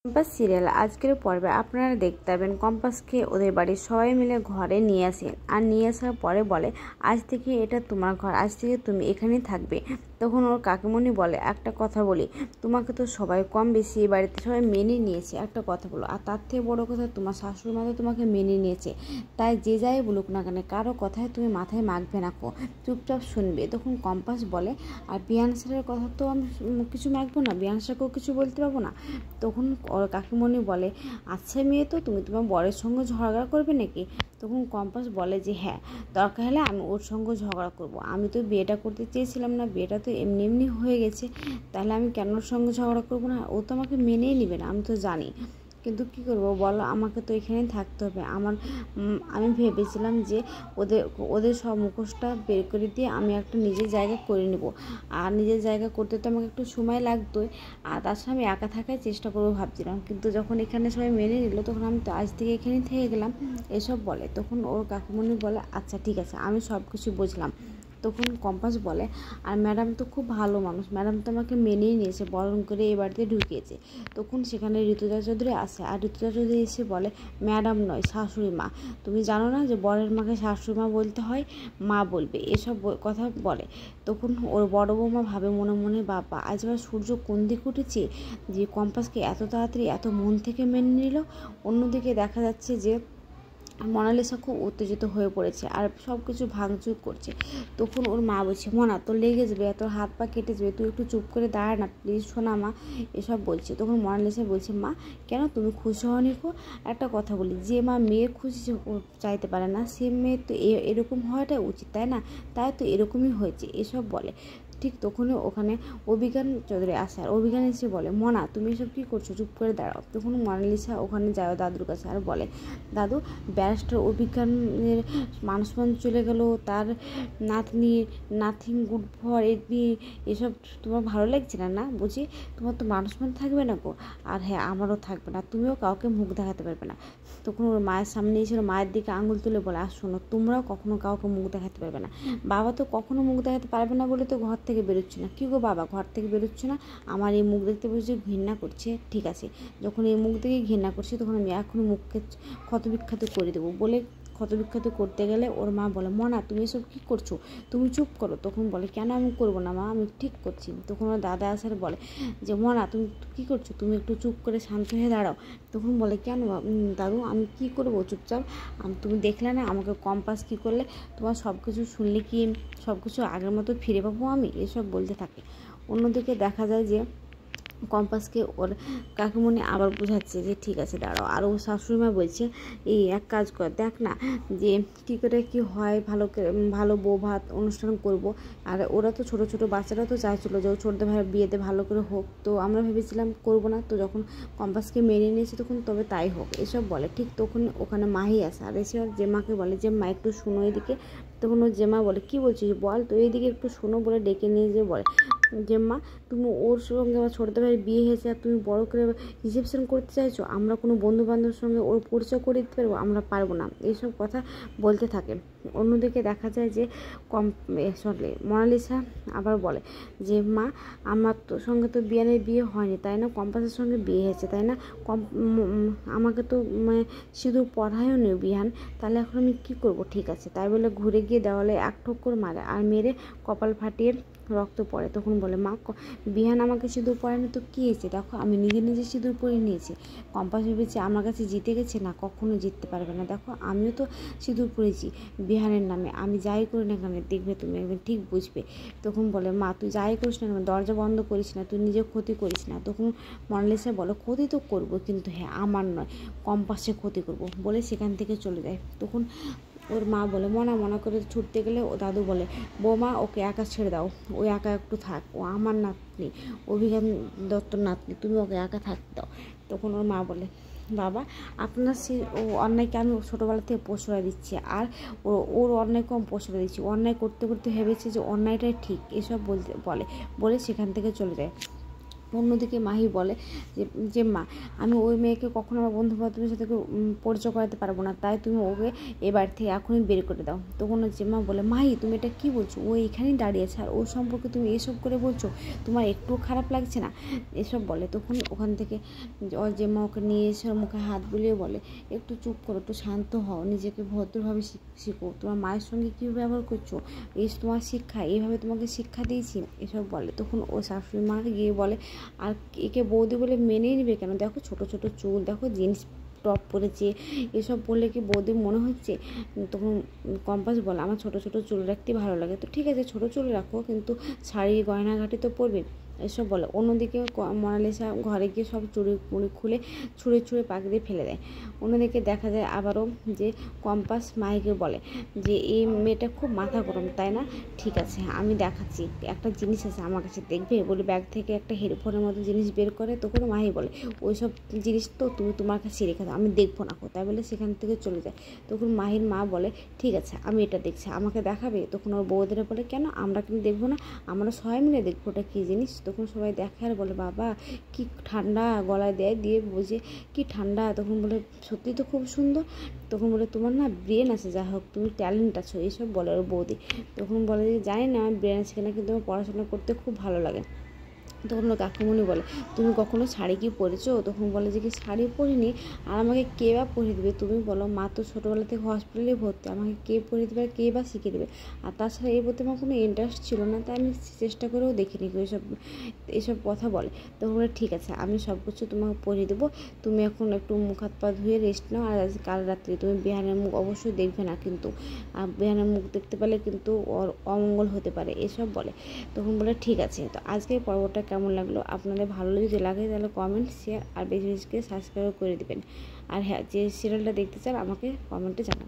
Compass serial আজকের পর্বে আপনারা দেখতে পাবেন কম্পাসকে ওদের বাড়ির সবাই মিলে ঘরে নিয়ে আসে আর নিয়ে আসার পরে বলে আজ থেকে এটা তোমার ঘর, আজ থেকে তুমি এখানেই থাকবে। তখন ওর কাকিমণি বলে একটা কথা বলি, তোমাকে তো সবাই কম বেশি এই বাড়িতে সবাই মেনে নিয়েছে, একটা কথা বলো, আর তার থেকে বড়ো কথা তোমার শাশুড়ি মা তো তোমাকে মেনে নিয়েছে, তাই যে যাই বলুক না কেন কারো কথায় তুমি মাথায় মাখবে না, চুপচাপ শুনবে। তখন কম্পাস বলে আর বিয়ান স্যারের কথা তো আমি কিছু মাখবো না, বিয়ান স্যারকেও কিছু বলতে পারবো না। তখন ওর কাকিমণি বলে আচ্ছা মেয়ে, তো তুমি তোমার বরের সঙ্গে ঝগড়া করবে নাকি? তখন কম্পাস বলে যে হ্যাঁ, দরকার হলে আমি ওর সঙ্গে ঝগড়া করব, আমি তো বিয়েটা করতে চেয়েছিলাম না, বিয়েটা তো এমনি এমনি হয়ে গেছে, তাহলে আমি কেন ওর সঙ্গে ঝগড়া করবো না? ও তো আমাকে মেনেই নেবে না, আমি তো জানি, কিন্তু কী করবো বলো, আমাকে তো এখানেই থাকতে হবে। আমি ভেবেছিলাম যে ওদের সব মুখোশটা বের করে দিয়ে আমি একটা নিজের জায়গা করে নেব, আর নিজের জায়গা করতে তো আমাকে একটু সময় লাগতোই, আর তাছাড়া আমি একা থাকার চেষ্টা করবো ভাবছিলাম, কিন্তু যখন এখানে সবাই মেনে নিল তখন আমি তো আজ থেকে এখানেই থেকে গেলাম, এসব বলে। তখন ওর কাকুমণি বলে আচ্ছা ঠিক আছে, আমি সব কিছু বুঝলাম। তখন কম্পাস বলে আর ম্যাডাম তো খুব ভালো মানুষ, ম্যাডাম তো আমাকে মেনেই নিয়েছে, বরণ করে এই বাড়িতে ঢুকিয়েছে। তখন সেখানে ঋতুজা চৌধুরী আসে, আর ঋতুজা চৌধুরী এসে বলে ম্যাডাম নয়, শাশুড়ি মা, তুমি জানো না যে বরের মাকে শাশুড়ি মা বলতে হয়, মা বলবে, এসব কথা বলে। তখন ওর বড় বৌমা ভাবে মনে মনে বাবা আজ আবার সূর্য কোন দিকে উঠেছে যে কম্পাসকে এত তাড়াতাড়ি এত মন থেকে মেনে নিল। অন্যদিকে দেখা যাচ্ছে যে মোনালিসা খুব উত্তেজিত হয়ে পড়েছে আর সব কিছু ভাঙচুর করছে। তখন ওর মা বলছে মনা তোর লেগে যাবে, তোর হাত পা কেটে যাবে, তুই একটু চুপ করে দাঁড়া না প্লিজ শোনা মা, এসব বলছে। তখন মোনালিসা বলছে মা কেন তুমি খুশি হওনি? একটা কথা বলি, যে মা মেয়ের খুশি চাইতে পারে না সে মেয়ে তো এরকম হওয়াটা উচিত, তাই না? তাই তো এরকমই হয়েছে, এসব বলে। ঠিক তখনই ওখানে অভিজ্ঞান চৌধুরী আসে, আর অভিজ্ঞান এসে বলে মনা তুমি এসব কী করছো, চুপ করে দাঁড়াও। তখন মোনালিসা ওখানে যায় দাদুর কাছে আর বলে দাদু ব্যারিস্টার অভিজ্ঞানের মানুষমান চলে গেল, তার নাতনি নাথিং গুড ফর এডি, এসব তোমার ভালো লাগছে না? না বুঝি তোমার তো মানুষমান থাকবে না গো, আর হ্যাঁ আমারও থাকবে না, তুমিও কাউকে মুখ দেখাতে পারবে না। তখন ওর মায়ের সামনে এসে মায়ের দিকে আঙুল তুলে বলে আর শোনো তোমরাও কখনো কাউকে মুখ দেখাতে পারবে না, বাবা তো কখনো মুখ দেখাতে পারবে না বলে তো ঘর থেকে বেরোচ্ছে না। কী গো বাবা ঘর থেকে বেরোচ্ছে না? আমার এই মুখ দেখতে বুঝে ঘৃণা করছে, ঠিক আছে যখন এই মুখ দেখে ঘৃণা করছে তখন আমি এখনই মুখকে ক্ষতবিক্ষত করে দেবো, বলে ক্ষতবিক্ষত করতে গেলে ওর মা বলে মনা তুমি এসব কী করছো, তুমি চুপ করো। তখন বলে কেন আমি করবো না মা, আমি ঠিক করছি। তখন ওর দাদা আসার বলে যে মনা তুমি কী করছো, তুমি একটু চুপ করে শান্ত হয়ে দাঁড়াও। তখন বলে কেন দাদু আমি কী করবো চুপচাপ, তুমি দেখলে না আমাকে কম্পাস কী করলে, তোমার সব কিছু শুনলে কি সব কিছু আগের মতো ফিরে পাবো আমি, এসব বলতে থাকে। অন্যদিকে দেখা যায় যে কম্পাসকে ওর কাকিমণি আবার বোঝাচ্ছে যে ঠিক আছে দাঁড়াও, আর ও শাশুড়িমা বলছে এই এক কাজ কর দেখ না যে কী করে কী হয়, ভালো বউ ভাত অনুষ্ঠান করব। আর ওরা তো ছোটো ছোটো বাচ্চারা তো চাইছিলো যে ও ছোটদের ভাই বিয়েতে ভালো করে হোক, তো আমরা ভেবেছিলাম করবো না, তো যখন কম্পাসকে মেনে নিয়েছে তখন তবে তাই হোক, এসব বলে। ঠিক তখন ওখানে মাহি আসে আর এসে আর জেমাকে বলে যে মা একটু শোনো এদিকে। তখন ও জেমা বলে কী বলছিস বল, তো এইদিকে একটু শোনো বলে ডেকে নিয়ে যেয়ে বলে যে মা তুমি ওর সঙ্গে আমার ছোটো ভাইয়ের বিয়ে হয়েছে আর তুমি বড় করে রিসেপশন করতে চাইছো, আমরা কোনো বন্ধু বান্ধবের সঙ্গে ওর পরিচয় করে দিতে পারবো, আমরা পারবো না, এইসব কথা বলতে থাকে। অন্যদিকে দেখা যায় যে মোনালিসা আবার বলে যে মা আমার তো সঙ্গে তো বিয়ানের বিয়ে হয়নি তাই না, কম্পাসের সঙ্গে বিয়ে হয়েছে তাই না, আমাকে তো সিঁদুর পড়ায়ও নি বিহান, তাহলে এখন আমি কী করবো? ঠিক আছে তাই বলে ঘুরে গিয়ে দেওয়ালে এক ঠোক্কর মারে আর মেরে কপাল ফাটিয়ে রক্ত পড়ে। তখন বলে মা বিহান আমাকে সিঁদুর পরায়নি তো কী হয়েছে, দেখো আমি নিজে নিজে সিঁদুর পরিয়ে নিয়েছি, কম্পাস ভেবেছে আমার কাছে জিতে গেছে, না কখনো জিততে পারবে না, দেখো আমিও তো সিঁদুর পরেছি বিহানের নামে, আমি যাই করি না কেন দেখবে তুমি একদিন ঠিক বুঝবে। তখন বলে মা তুই যাই করিস না কেন দরজা বন্ধ করিস না, তুই নিজে ক্ষতি করিস না। তখন মোনালিসা বলে ক্ষতি তো করবো কিন্তু হ্যাঁ আমার নয়, কম্পাসে ক্ষতি করব, বলে সেখান থেকে চলে যায়। তখন ওর মা বলে মনা করে ছুটতে গেলে ও দাদু বলে বৌমা ওকে একা ছেড়ে দাও, ও একা একটু থাক, ও আমার নাতনি অভিজ্ঞান দত্তর নাতনি, তুমি ওকে একা থাকতে দাও। তখন ওর মা বলে বাবা আপনার সে ও অন্যায়কে আমি ছোটোবেলা থেকে প্রশ্রয় দিচ্ছি, আর ওর অন্যায়কে আমি প্রশ্রয় দিচ্ছি, অন্যায় করতে করতে ভেবেছে যে অন্যায়টাই ঠিক, এসব বলে সেখান থেকে চলে যায়। অন্যদিকে মাহি বলে যে মা, আমি ওই মেয়েকে কখনো আমার বন্ধু বান্ধবের সাথে পরিচয় করাতে পারবো না, তাই তুমি ওকে এ বাড়ি থেকে এখনই বের করে দাও। তখন জেম্মা বলে, মাহি তুমি এটা কী বলছো? ও এখানেই দাঁড়িয়েছে আর ওর সম্পর্কে তুমি এসব করে বলছো, তোমার একটুও খারাপ লাগছে না? এসব বলে। তখন ওখান থেকে ওর জেম্মা ওকে নিয়ে এসে ওর মুখে হাত বুলিয়ে বলে, একটু চুপ করো, একটু শান্ত হও, নিজেকে ভদ্রভাবে শিখো, তোমার মায়ের সঙ্গে কী ব্যবহার করছো, এই তোমার শিক্ষা, এইভাবে তোমাকে শিক্ষা দিয়েছি, এসব বলে। তখন ও শাশুড়ি মা গিয়ে বলে, আর একে বৌদি বলে মেনেই নেবে কেন? দেখো ছোট ছোট চুল, দেখো জিন্স টপ পরেছে, এসব বললে কি বৌদি মনে হচ্ছে? তখন কম্পাস বলে, আমার ছোট ছোট চুল রাখতে ভালো লাগে। তো ঠিক আছে, ছোট চুল রাখো, কিন্তু শাড়ি গয়নাঘাটি তো পরবে, এসব বলে। অন্যদিকে মোনালিসা ঘরে গিয়ে সব চুড়ি মুড়ি খুলে ছুঁড়ে ছুঁড়ে পাখি দিয়ে ফেলে দেয়। অন্যদিকে দেখা যায় আবারও যে কম্পাস মাহিকে বলে যে এই মেয়েটা খুব মাথা গরম, তাই না? ঠিক আছে, আমি দেখাচ্ছি, একটা জিনিস আছে আমার কাছে, দেখবে? বলে ব্যাগ থেকে একটা হেডফোনের মতো জিনিস বের করে। তখন মাহি বলে, ওই সব জিনিস তো তুমি তোমার কাছে রেখে দাও, আমি দেখবো না, তাই বলে সেখান থেকে চলে যায়। তখন মাহির মা বলে, ঠিক আছে আমি এটা দেখছি, আমাকে দেখাবে? তখন ওর বউদের বলে, কেন, আমরা কিন্তু দেখবো না, আমরা সবাই মিলে দেখবো ওটা কী জিনিস। তখন সবাই দেখে আর বলে, বাবা কি ঠান্ডা, গলায় দেয়, দিয়ে বোঝে কি ঠান্ডা। তখন বলে, সত্যি তো খুব সুন্দর। তখন বলে, তোমার না ব্রেন আছে, যা হোক তুমি ট্যালেন্ট আছো, এইসব বলে ওর বৌদি। তখন বলে যে জানি না আমার ব্রেন আছে কিনা, কিন্তু আমার পড়াশোনা করতে খুব ভালো লাগে। তখন ওর কাকুমণি বলে, তুমি কখনো শাড়ি কি পরেছো? তখন বলে যে কি শাড়ি পরিনি, আর আমাকে কে বা পরিয়ে দেবে, তুমি বলো? মা তো ছোটোবেলা থেকে হসপিটালে ভর্তি, আমাকে কে পরিয়ে দেবে, কে বা শিখিয়ে দেবে? আর তাছাড়া এর প্রতি আমার কোনো ইন্টারেস্ট ছিল না, তাই আমি চেষ্টা করেও দেখিনি এইসব কথা বলে। তখন বলে, ঠিক আছে আমি সব কিছু তোমাকে পরিয়ে দেবো, তুমি এখন একটু মুখ হাত পা ধুয়ে রেস্ট নাও, আর কাল রাত্রে তুমি বিহানের মুখ অবশ্যই দেখবে না কিন্তু, আর বিহানের মুখ দেখতে পেলে কিন্তু ওর অমঙ্গল হতে পারে, এসব বলে। তখন বলে, ঠিক আছে। তো আজকের পর্বটা কেমন লাগলো? আপনাদের ভালো যদি লাগে তাহলে কমেন্ট, শেয়ার আর বেশি বেশি করে সাবস্ক্রাইব করে দেবেন। আর হ্যাঁ, যে সিরিয়ালটা দেখতে চান আমাকে কমেন্টে জানাবেন।